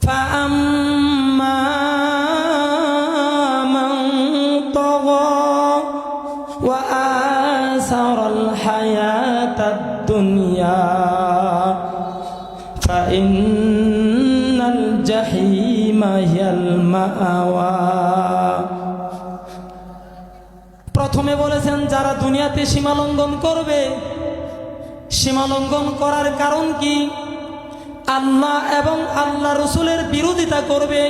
فأما من طغى وآثر الحياة الدنيا فإن الجحيم هي المأوى। প্রথমে বলেছেন যারা দুনিয়াতে সীমা লঙ্ঘন করবে, সীমা লঙ্ঘন করার কারণ কি? আল্লাহ এবং আল্লাহ রসুলের বিরোধিতা করবে,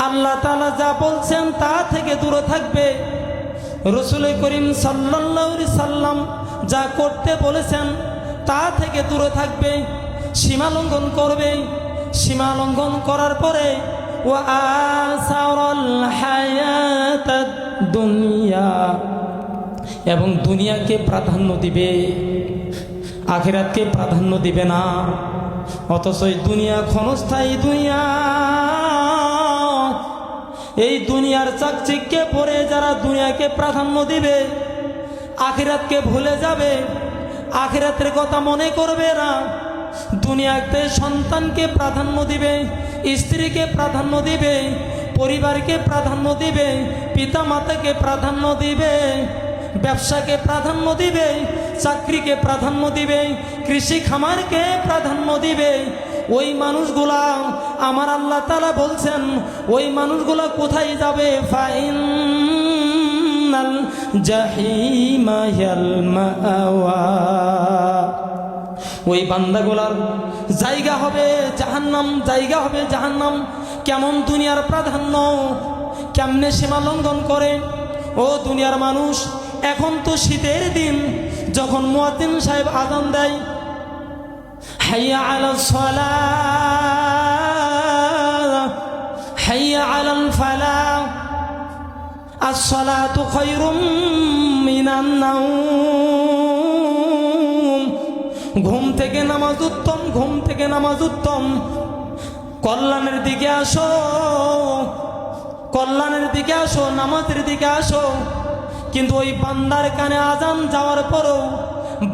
আল্লাহ তাআলা যা বলছেন তা থেকে দূরে থাকবে, রসুল করিম সাল্লাল্লাহু আলাইহি সাল্লাম যা করতে বলেছেন তা থেকে দূরে থাকবে, সীমা লঙ্ঘন করবে। সীমা লঙ্ঘন করার পরে ওয়া আসারাল হায়াতাদ দুনিয়া, এবং দুনিয়াকে প্রাধান্য দিবে, আখিরাতকে প্রাধান্য দিবে না। অথচ এই দুনিয়া ক্ষণস্থায়ী দুনিয়া, এই দুনিয়ার চাকচিক্যে পড়ে যারা দুনিয়াকে প্রাধান্য দিবে, আখিরাতকে ভুলে যাবে, আখিরাতের কথা মনে করবে না, দুনিয়াতে সন্তানকে প্রাধান্য দিবে, স্ত্রীকে প্রাধান্য দিবে, পরিবারকে প্রাধান্য দিবে, পিতা মাতাকে প্রাধান্য দিবে, ব্যবসাকে প্রাধান্য দিবে, চাকরিকে প্রাধান্য দিবে, কৃষি খামারকে প্রাধান্য দিবে। ওই মানুষগুলা আমার আল্লাহ তাআলা বলছেন ওই মানুষগুলা কোথায় যাবে? ফাইনাল জাহিমা হিয়াল মাআওয়া, ওই বান্দাগুলার জায়গা হবে জাহান্নাম, জায়গা হবে জাহান্নাম। কেমন দুনিয়ার প্রাধান্য, কেমনে সীমা লঙ্ঘন করে। ও দুনিয়ার মানুষ, এখন তো শীতের দিন, যখন মুয়াজ্জিন সাহেব আযান দেয়, হাইয়া আলাস সালাহ হাইয়া আলাল ফালাহ, আস-সালাতু খায়রুম মিনান নাওম, ঘুম থেকে নামাজ উত্তম, ঘুম থেকে নামাজ উত্তম। কল্যাণের দিকে আসো, কল্যাণের দিকে আসো, নামাজের দিকে আসো। কিন্তু ওই বান্দার কানে আজান যাওয়ার পরও,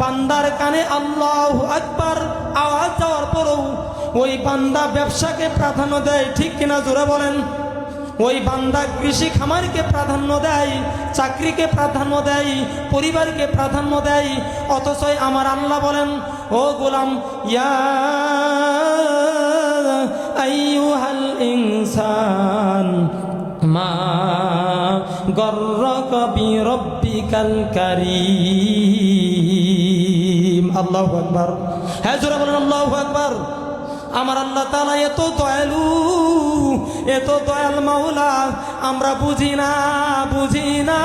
বান্দার কানে আল্লাহু আকবার আওয়াজ যাওয়ার পরও ওই বান্দা ব্যবসাকে প্রাধান্য দেয়, ঠিক কিনা জোরে বলেন? ওই বান্দা কৃষি খামারকে প্রাধান্য দেয়, চাকরিকে প্রাধান্য দেয়, পরিবারকে প্রাধান্য দেয়। অথচ আমার আল্লাহ বলেন, ও গোলাম, ইয়া আইয়ুহাল ইনসান মা গর্রাকা বিরব্বিকাল কারীম। আল্লাহু আকবার। হ্যাঁ, জোরে বলেন আল্লাহু আকবার। আমার আল্লাহ তাআলা এত দয়ালু, এত দয়াল মাওলা, আমরা বুঝি না, বুঝি না।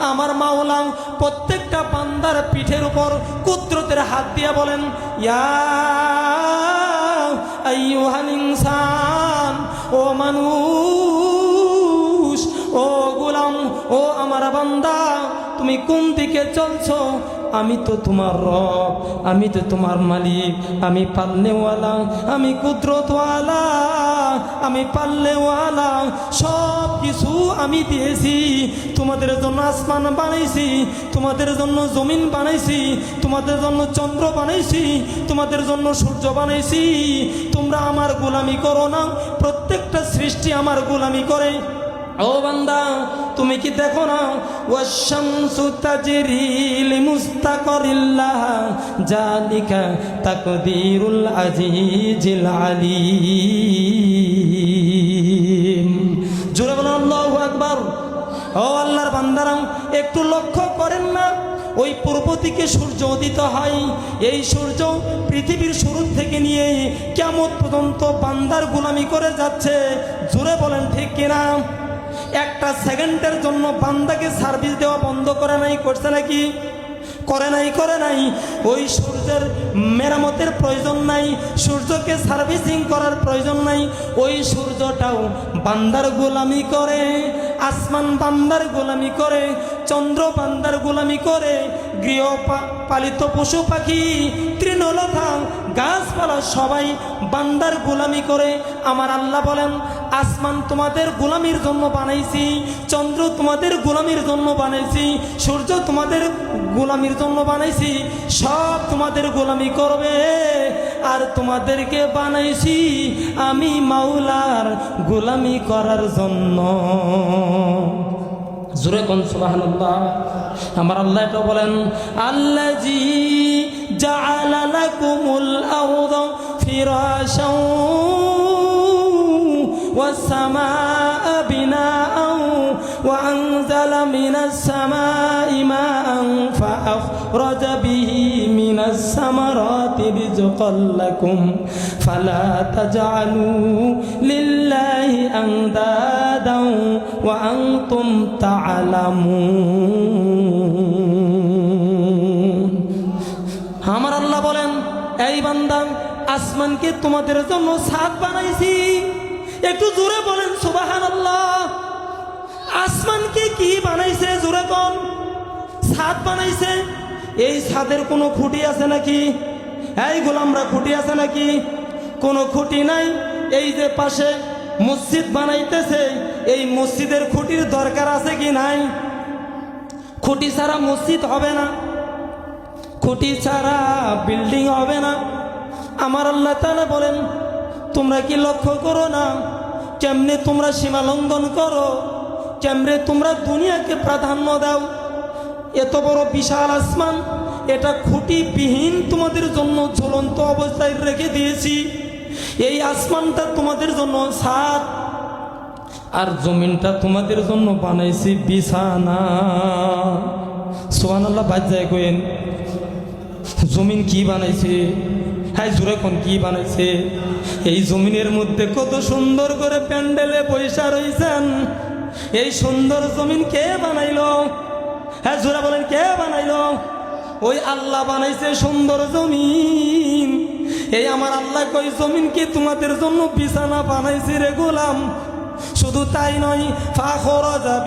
আমার মাওলা প্রত্যেকটা বান্দার পিঠের উপর কুদরতের হাত দিয়ে বলেন, ইয়া আইয়ুহাল ইনসান, ও মানুষ, ও গোলাম, ও আমার বান্দা, তুমি কোন দিকে চলছো? আমি তো তোমার রব, আমি তো তোমার মালিক, আমি পালনেওয়ালা, আমি কুদরতওয়ালা, আমি পালনেওয়ালা। সব কিছু আমি দিয়েছি তোমাদের জন্য। আসমান বানাইছি, তোমাদের জন্য জমিন বানাইছি, তোমাদের জন্য চন্দ্র বানাইছি, তোমাদের জন্য সূর্য বানাইছি। তোমরা আমার গোলামি করো না? প্রত্যেকটা সৃষ্টি আমার গোলামি করে। ও বান্দা, তুমি কি দেখো না? ওয়াশ-শামসু তাজরি লিমুস্তাকারিল লাহা যালিকা তাকদীরুল আজিজিল আলীম। জোরে বলেন আল্লাহু আকবার। ও আল্লাহর বান্দারা, একটু লক্ষ্য করেন না? ওই পূর্ব দিকে সূর্য উদিত হয়। এই সূর্য পৃথিবীর শুরু থেকে নিয়ে কিয়ামত পর্যন্ত বান্দার গোলামি করে যাচ্ছে। জোরে বলেন ঠিক কিনা? একটা সেকেন্ডের জন্য বান্দাকে সার্ভিস দেওয়া বন্ধ করে নাই? করছে নাকি? করে নাই, করে নাই। ওই সূর্যের মেরামতের প্রয়োজন নাই, সূর্যকে সার্ভিসিং করার প্রয়োজন নাই। ওই সূর্যটাও বান্দার গোলামি করে, আসমান বান্দার গোলামি করে, চন্দ্র বান্দার গোলামি করে, গৃহপালিত পশু পাখি, তৃণলতা, গাছপালা সবাই বান্দার গোলামি করে। আমার আল্লাহ বলেন, আসমান তোমাদের গোলামির জন্য বানাইছি, চন্দ্র তোমাদের গোলামির জন্য বানাইছি, সূর্য তোমাদের গোলামির জন্য বানাইছি, সব তোমাদের গোলামি করবে। আর তোমাদেরকে বানাইছি আমি মাওলার গোলামি করার জন্য। জোরে কোন সুবহানাল্লাহ। আমার আল্লাহ এটা বলেন, আল্লাযী জাআলা লাকুমুল আরদা ফিরাশাও ওয়াস সামাআ বিনাআও ওয়া আনজালা মিনাস সামাই মাআন ফাআখরাজা বিহি মিনাস সামারাতি রিজকাল লাকুম ফালা তাজআলু লিল্লাহি আনদাদাও ওয়া আনতুম তা'লামুন। আমার আল্লাহ বলেন, এই বান্দা, আসমানকে তোমাদের জন্য ছাদ বানাইছি। একটু জোরে বলেন সুবহানাল্লাহ। আসমানকে কি বানাইছে? জোরে কোন। ছাদ বানাইছে। এই ছাদের কোনো খুঁটি আছে নাকি? এই গোলামরা, খুঁটি আছে নাকি? কোনো খুঁটি নাই। এই যে পাশে মসজিদ বানাইতেছে, এই মসজিদের খুঁটির দরকার আছে কি নাই? খুঁটি ছাড়া মসজিদ হবে না, খুঁটি ছাড়া বিল্ডিং হবে না। আমার আল্লাহ তাআলা বলেন, তোমরা কি লক্ষ্য করো না কেমনে তোমরা সীমা লঙ্ঘন করো, কেমনে তোমরা দুনিয়াকে প্রাধান্য দাও? এত বড় বিশাল আসমান, এটা খুঁটিবিহীন তোমাদের জন্য ঝুলন্ত অবস্থায় রেখে দিয়েছি। এই আসমানটা তোমাদের জন্য ছাদ, আর জমিনটা তোমাদের জন্য বানাইছি বিছানা। সুবহানাল্লাহ। বাজ্জায় কইন, জমিন কি বানাইছে? হ্যাঁ, জোরে কোন, কি বানাইছে? এই জমিনের মধ্যে কত সুন্দর করে প্যান্ডেলে পয়সা রয়েছেন। এই সুন্দর জমিন কে বানাইলো? হ্যাঁ, জোরে বলেন, কে বানাইলো? ওই আল্লাহ বানাইছে সুন্দর জমিন। এই আমার আল্লাহ কই, জমিন কি তোমাদের জন্য বিছানা বানাইছি রে গোলাম। শুধু তাই নয়, ফাখরাজা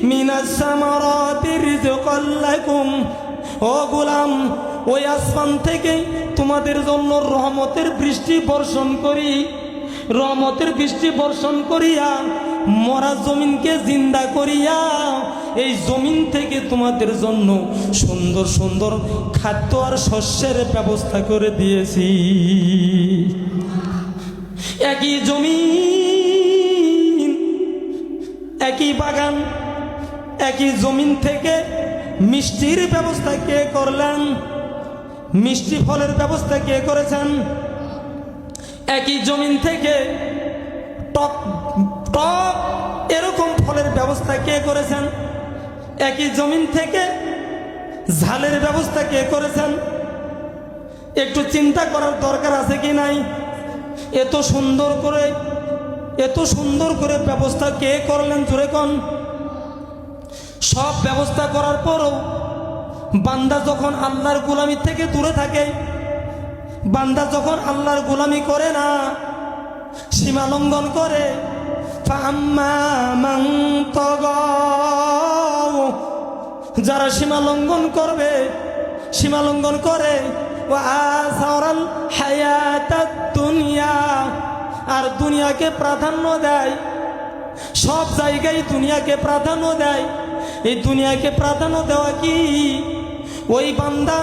মিনাস সামারাতি রিজকাল লাকুম। ও গোলাম, ওই আসমান থেকে তোমাদের জন্য রহমতের বৃষ্টি বর্ষণ করি। রহমতের বৃষ্টি বর্ষণ করিয়া মরা জমিনকে জিন্দা করিয়া এই জমিন থেকে তোমাদের জন্য সুন্দর সুন্দর খাদ্য আর শস্যের ব্যবস্থা করে দিয়েছি। একই জমিন, একই বাগান, একই জমিন থেকে মিষ্টির ব্যবস্থা কে করলেন? মিষ্টি ফলের ব্যবস্থা কে করেছেন? একই জমিন থেকে টক টক এরকম ফলের ব্যবস্থা কে করেছেন? একই জমিন থেকে ঝালের ব্যবস্থা কে করেছেন? একটু চিন্তা করার দরকার আছে কি নাই? এত সুন্দর করে ব্যবস্থা কে করলেন? জোরে কোন। সব ব্যবস্থা করার পরও বান্দা যখন আল্লাহর গোলামি থেকে দূরে থাকে, বান্দা যখন আল্লাহর গোলামি করে না, সীমা লঙ্ঘন করে, ফাম্মা মান তাগাও, যারা সীমা লঙ্ঘন করবে, সীমা লঙ্ঘন করে, ওয়া আসারাল হায়াতাদ দুনিয়া, আর দুনিয়াকে প্রাধান্য দেয়, সব জায়গায় দুনিয়াকে প্রাধান্য দেয়। এই দুনিয়াকে প্রাধান্য দেওয়া কি? ওই বান্দা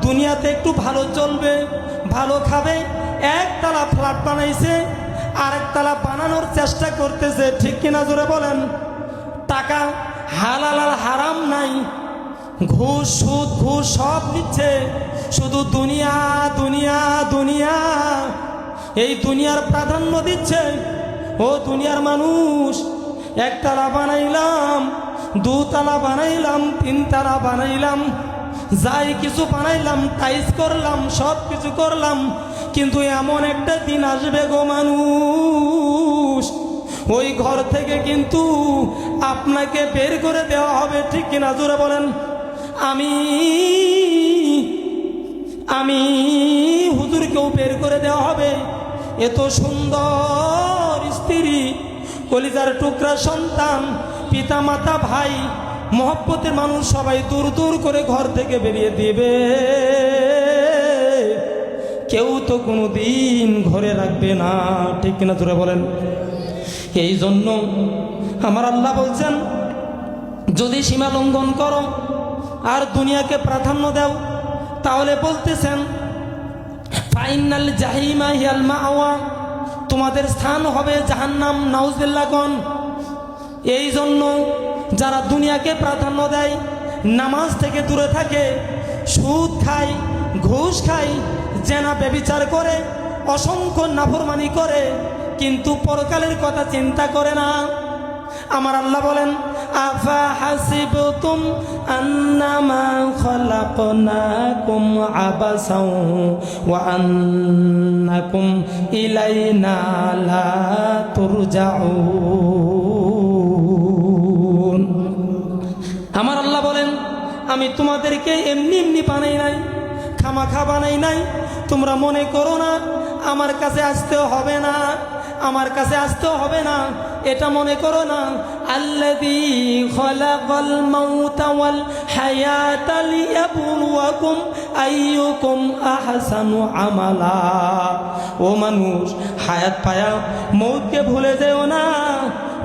দুনিয়াতে একটু ভালো চলবে, ভালো খাবে, একতলা ফ্ল্যাট বানাইছে, আরেকতলা বানানোর চেষ্টা করতেছে, ঠিক কিনা জোরে বলেন? টাকা হালাল আর হারাম নাই, ঘুষ সুদ ঘুষ সব নিচ্ছে, শুধু দুনিয়া দুনিয়া দুনিয়া, এই দুনিয়ার প্রাধান্য দিচ্ছে। ও দুনিয়ার মানুষ, একতলা বানাইলাম, দুতলা বানাইলাম, তিনতলা বানাইলাম, যাই কিছু বানাইলাম, টাইস করলাম, সব কিছু করলাম, কিন্তু এমন একটা দিন আসবে গো মানুষ, ওই ঘর থেকে কিন্তু আপনাকে বের করে দেওয়া হবে, ঠিক কিনা জোরে বলেন? আমি হুজুরকেও বের করে দেওয়া হবে। এত সুন্দর স্ত্রী, কলিজার টুকরা সন্তান, পিতা মাতা ভাই, মহব্বতের মানুষ সবাই দূর দূর করে ঘর থেকে বেরিয়ে দিবে। কেউ তো কোনো দিন ঘরে রাখবে না, ঠিক কিনা জোরে বলেন। এই জন্য আমার আল্লাহ বলছেন, যদি সীমা লঙ্ঘন করো আর দুনিয়াকে প্রাধান্য দাও, তাহলে বলতেছেন ফাইনাল জাহিমা হিয়াল মাওয়া, তোমাদের স্থান হবে জাহান্নাম, নাউজুবিল্লাহ কোন। এই জন্য যারা দুনিয়াকে প্রাধান্য দেয়, নামাজ থেকে দূরে থাকে, সুদ খায়, ঘুষ খায়, জেনা ব্যভিচার করে, অসংখ্য নাফরমানি করে, কিন্তু পরকালের কথা চিন্তা করে না। আমার আল্লাহ বলেন, আফা হাসিবতুম আন্নামা খলাকনাকুম আবাসাও ওয়া আন্নাকুম ইলাইনা লা তুরজাউন। আমার আল্লাহ বলেন, আমি তোমাদেরকে এমনি এমনি বানাই নাই, খামাখা বানাই নাই। তোমরা মনে করো না আমার কাছে আসতেও হবে না, আমার কাছে আসতেও হবে না, এটা মনে করো না। আল্লাযী খালাকাল মাউতা ওয়াল হায়াতা লিয়াবলুয়াকুম আইয়ুকুম আহসানু আমালা। ও মানুষ, হায়াত পায়া মৌতকে ভুলে যেও না।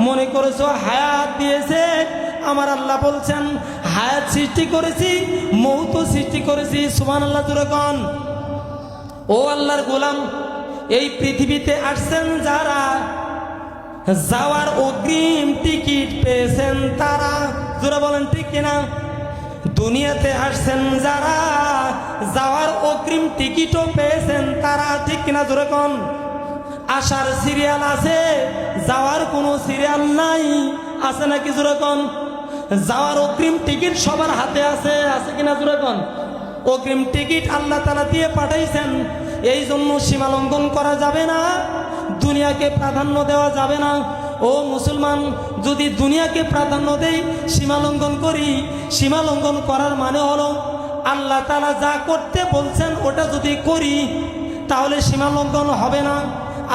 মনে করেছো হায়াত দিয়েছে, আমার আল্লাহ বলছেন হায়াত সৃষ্টি করেছি, মৌত সৃষ্টি করেছি। সুবহানাল্লাহ জোরে কোন। ও আল্লাহর গোলাম, এই পৃথিবীতে আসছেন যারা, যাওয়ার অগ্রিম টিকিট পেয়েছেন তারা, জোরে বলেন ঠিক কিনা। দুনিয়াতে আসছেন যারা, যাওয়ার অগ্রিম টিকিটও পেয়েছেন তারা, ঠিক কিনা জোরে কোন। আসার সিরিয়াল আছে, যাওয়ার কোনো সিরিয়াল নাই, আছে নাকি জোরে কোন। যাওয়ার অগ্রিম টিকিট সবার হাতে আছে, আছে কিনা জোরে কোন। অগ্রিম টিকিট আল্লাহ তাআলা দিয়ে পাঠাইছেন। এই জন্য সীমা লঙ্ঘন করা যাবে না, দুনিয়াকে প্রাধান্য দেওয়া যাবে না। ও মুসলমান, যদি দুনিয়াকে প্রাধান্য দেই, সীমা লঙ্ঘন করি, সীমা লঙ্ঘন করার মানে হলো আল্লাহ তাআলা যা করতে বলছেন ওটা যদি করি তাহলে সীমা লঙ্ঘন হবে না।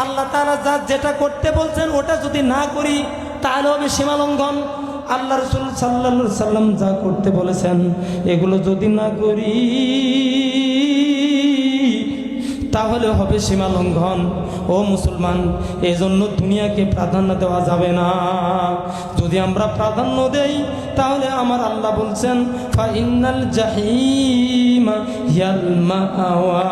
আল্লাহ তাআলা যেটা করতে বলছেন ওটা যদি না করি তাহলে হবে সীমা লঙ্ঘন। আল্লাহ রাসূল সাল্লাল্লাহু আলাইহি সাল্লাম যা করতে বলেছেন এগুলো যদি না করি তাহলে হবে সীমা লঙ্ঘন। ও মুসলমান, এই জন্য দুনিয়াকে প্রাধান্য দেওয়া যাবে না। যদি আমরা প্রাধান্য দেই তাহলে আমার আল্লাহ বলছেন ফাইনাল জাহিমা হিয়াল মাওয়া,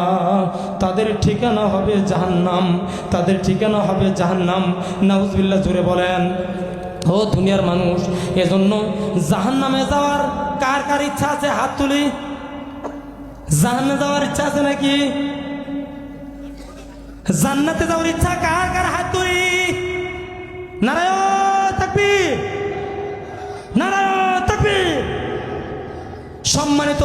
তাদের ঠিকানা হবে জাহান্নাম, তাদের ঠিকানা হবে জাহান্নাম। নাউজুবিল্লাহ জোরে বলেন। ও দুনিয়ার মানুষ, এজন্য জাহান্নামে যাওয়ার কার কার ইচ্ছা আছে হাত তুলি। জাহান্নামে যাওয়ার ইচ্ছা আছে নাকি? জান্নাতে যাওয়ার ইচ্ছা কার কার হাত তুলি। নারায়ণ তাকবীর, নারায়ণ তাকবীর। সম্মানিত